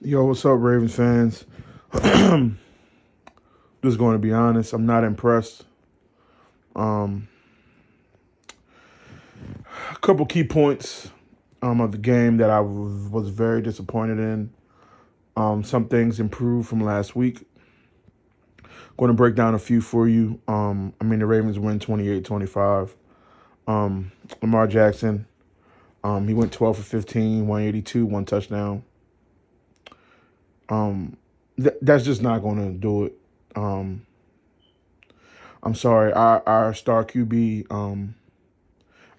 Yo, what's up, Ravens fans? Just going to be honest, I'm not impressed. Um, a couple key points of the game that I was very disappointed in. Some things improved from last week. Going to break down a few for you. The Ravens win 28-25. Lamar Jackson, he went 12 for 15, 182, one touchdown. That's just not going to do it. Um, I'm sorry, our star QB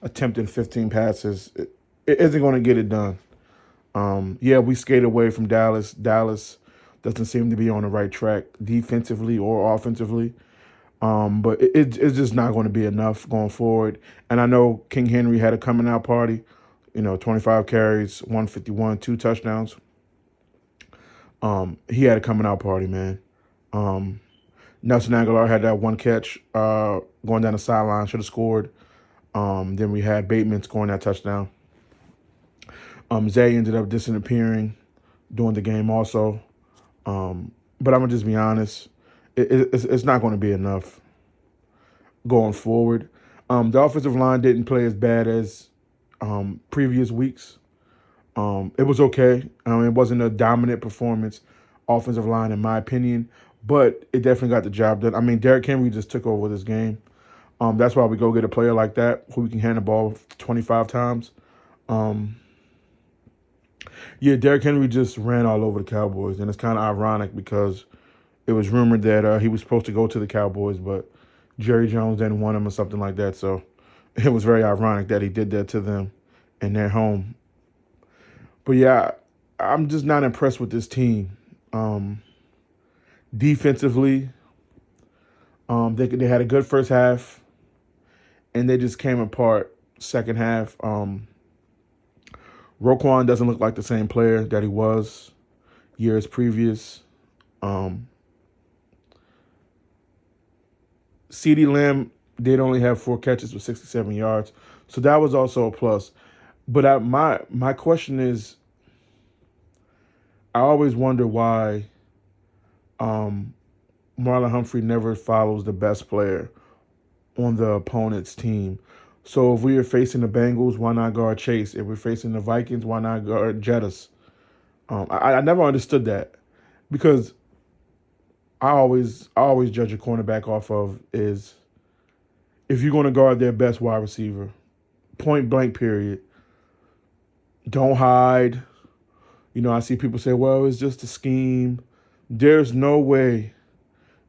attempting 15 passes it isn't going to get it done. Yeah, we skated away from Dallas. Dallas doesn't seem to be on the right track defensively or offensively. But it's just not going to be enough going forward. And I know King Henry had a coming out party. 25 carries, 151, two touchdowns. He had a coming out party, man. Um, Nelson Aguilar had that one catch going down the sideline, should have scored. Then we had Bateman scoring that touchdown. Zay ended up disappearing during the game also. But I'm going to just be honest. It's not going to be enough going forward. The offensive line didn't play as bad as previous weeks. It was okay. It wasn't a dominant performance, offensive line, in my opinion, but it definitely got the job done. Derrick Henry just took over this game. That's why we go get a player like that who we can hand the ball 25 times. Yeah, Derrick Henry just ran all over the Cowboys, and it's kind of ironic because it was rumored that he was supposed to go to the Cowboys, but Jerry Jones didn't want him or something like that. So it was very ironic that he did that to them in their home. But yeah, I'm just not impressed with this team. Defensively, they had a good first half, and they just came apart second half. Roquan doesn't look like the same player that he was years previous. CeeDee Lamb did only have 4 catches for 67 yards, so that was also a plus. But my question is, I always wonder why Marlon Humphrey never follows the best player on the opponent's team. So if we are facing the Bengals, why not guard Chase? If we're facing the Vikings, why not guard Jettis? I never understood that because I always judge a cornerback off of is if you're going to guard their best wide receiver, point blank period. Don't hide. I see people say, "Well, it's just a scheme." There's no way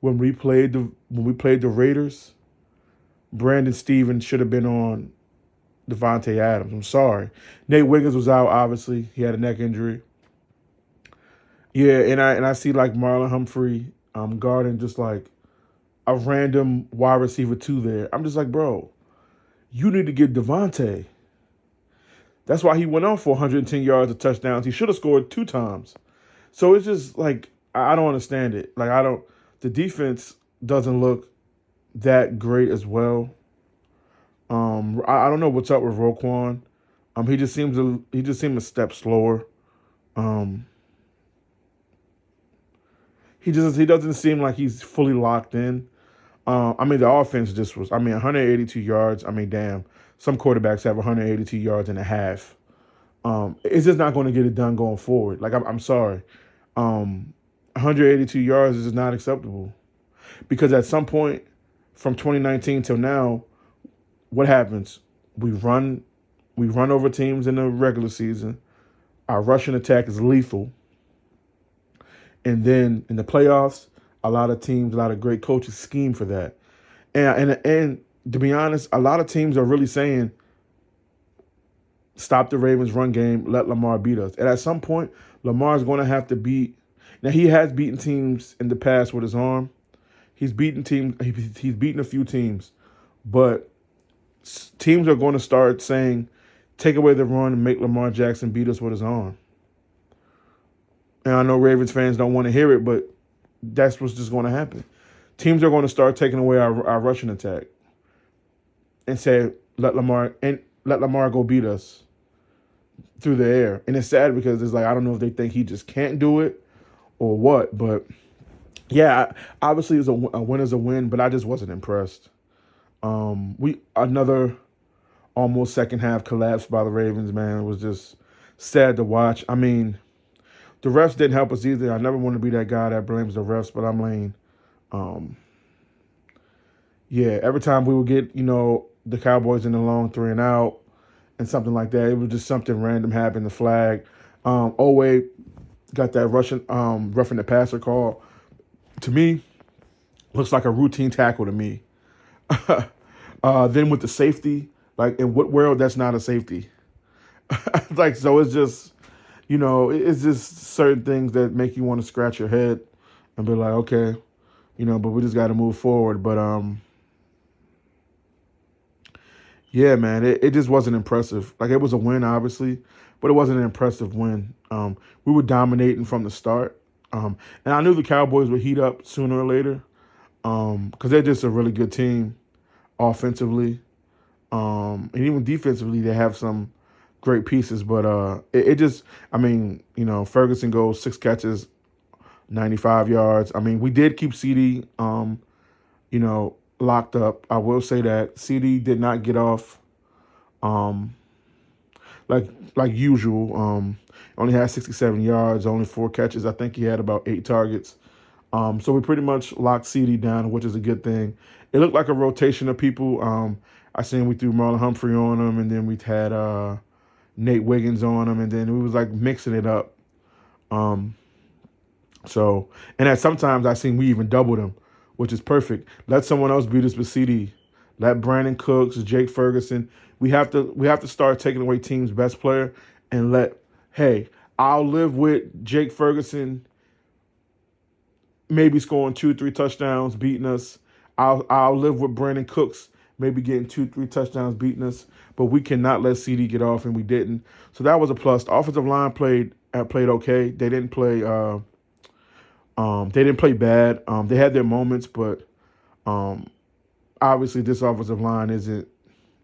when we played the Raiders, Brandon Stevens should have been on Devontae Adams. I'm sorry. Nate Wiggins was out, obviously. He had a neck injury. Yeah, and I see like Marlon Humphrey guarding just like a random wide receiver two there. I'm just like, bro, you need to get Devontae. That's why he went on for 110 yards of touchdowns. He should have scored 2 times. So it's just like I don't understand it. Like I don't. The defense doesn't look that great as well. I don't know what's up with Roquan. He just seemed a step slower. Um, he doesn't seem like he's fully locked in. The offense just was. 182 yards. Damn. Some quarterbacks have 182 yards and a half. It's just not going to get it done going forward. Like I'm sorry. 182 yards is just not acceptable because at some point from 2019 till now, what happens? We run over teams in the regular season. Our rushing attack is lethal. And then in the playoffs, a lot of great coaches scheme for that. And to be honest, a lot of teams are really saying, stop the Ravens run game, let Lamar beat us. And at some point, Lamar's going to have to beat. Now, he has beaten teams in the past with his arm. He's beaten a few teams. But teams are going to start saying, take away the run and make Lamar Jackson beat us with his arm. And I know Ravens fans don't want to hear it, but that's what's just going to happen. Teams are going to start taking away our rushing attack and say, let Lamar go beat us. through the air. And it's sad because it's like I don't know if they think he just can't do it or what. But yeah, obviously it's a win is a win, but I just wasn't impressed. We another almost second half collapse by the Ravens. Man, it was just sad to watch. I mean, the refs didn't help us either. I never want to be that guy that blames the refs, but I'm laying. Um, yeah, every time we would get the Cowboys in the long 3-and-out and something like that, it was just something random happened. The flag. Owe got that Russian roughing the passer call. To me, looks like a routine tackle to me. Then with the safety, like in what world that's not a safety? Like so, it's just it's just certain things that make you want to scratch your head and be like, okay, but we just got to move forward. But yeah, man, it just wasn't impressive. Like it was a win, obviously, but it wasn't an impressive win. We were dominating from the start, and I knew the Cowboys would heat up sooner or later because they're just a really good team offensively, and even defensively they have some great pieces. But it just, I mean, Ferguson goes 6 catches, 95 yards. I mean, we did keep CD, locked up. I will say that CD did not get off um, like like usual. Only had 67 yards, only 4 catches. I think he had about 8 targets. So we pretty much locked CD down, which is a good thing. It looked like a rotation of people. I seen we threw Marlon Humphrey on him, and then we had Nate Wiggins on him, and then we was like mixing it up. Um, and at sometimes I seen we even doubled him, which is perfect. Let someone else beat us with CD. Let Brandon Cooks, Jake Ferguson. We have to start taking away team's best player and hey, I'll live with Jake Ferguson maybe scoring 2, 3 touchdowns, beating us. I'll live with Brandon Cooks maybe getting 2, 3 touchdowns, beating us. But we cannot let CD get off, and we didn't. So that was a plus. The offensive line played okay. They didn't play bad. They had their moments, but um, obviously this offensive line isn't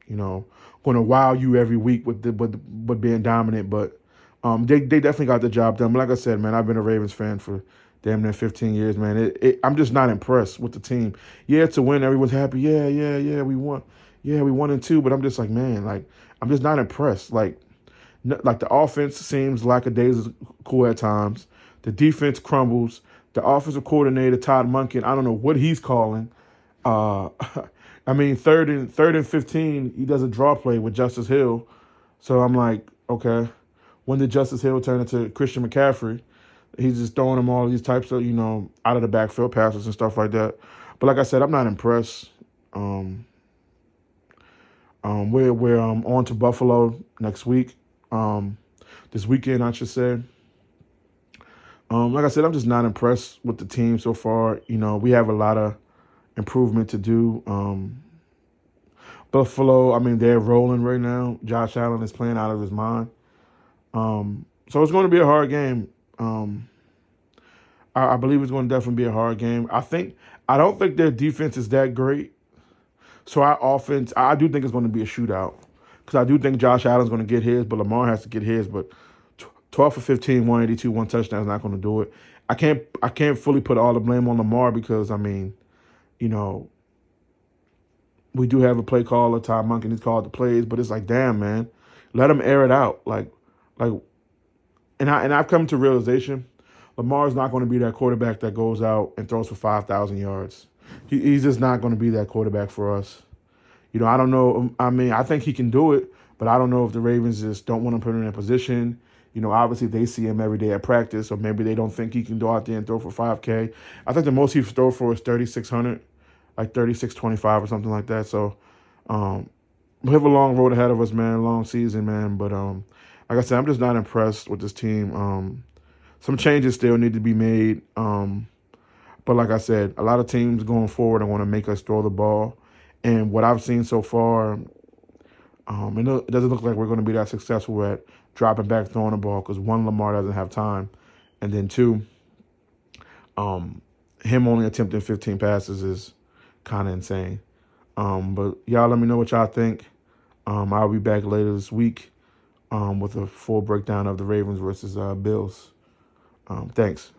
going to wow you every week with being dominant. But they definitely got the job done. But like I said, man, I've been a Ravens fan for damn near 15 years, man. I'm just not impressed with the team. Yeah, it's a win. Everyone's happy. Yeah, yeah, yeah. We won. Yeah, we won in two. But I'm just like, man, like I'm just not impressed. Like the offense seems lackadaisical at times. The defense crumbles. The offensive coordinator Todd Monken, I don't know what he's calling. Uh, I mean, third and 15, he does a draw play with Justice Hill. So I'm like, okay, when did Justice Hill turn into Christian McCaffrey? He's just throwing him all these types of out of the backfield passes and stuff like that. But like I said, I'm not impressed. We're on to Buffalo next week. This weekend, I should say. Like I said, I'm just not impressed with the team so far. We have a lot of improvement to do. Buffalo, I mean, they're rolling right now. Josh Allen is playing out of his mind. So it's going to be a hard game. I believe it's going to definitely be a hard game. I don't think their defense is that great. So our offense, I do think it's going to be a shootout because I do think Josh Allen's going to get his, but Lamar has to get his. But 12 for 15, 182, 1 touchdown is not going to do it. I can't fully put all the blame on Lamar because I mean, we do have a play caller, Todd Monken. He's called the plays, but it's like, damn, man, let him air it out. Like, and I've come to realization, Lamar's not going to be that quarterback that goes out and throws for 5,000 yards. He's just not going to be that quarterback for us. I don't know. I mean, I think he can do it, but I don't know if the Ravens just don't want to put him in a position. Obviously they see him every day at practice, or maybe they don't think he can go out there and throw for 5K. I think the most he's throw for is 3,600, like 3,625 or something like that. So we have a long road ahead of us, man, long season, man. But like I said, I'm just not impressed with this team. Some changes still need to be made. But like I said, a lot of teams going forward want to make us throw the ball. And what I've seen so far, it doesn't look like we're going to be that successful at dropping back, throwing the ball, because one, Lamar doesn't have time, and then two, him only attempting 15 passes is kind of insane. But y'all let me know what y'all think. I'll be back later this week with a full breakdown of the Ravens versus Bills. Thanks.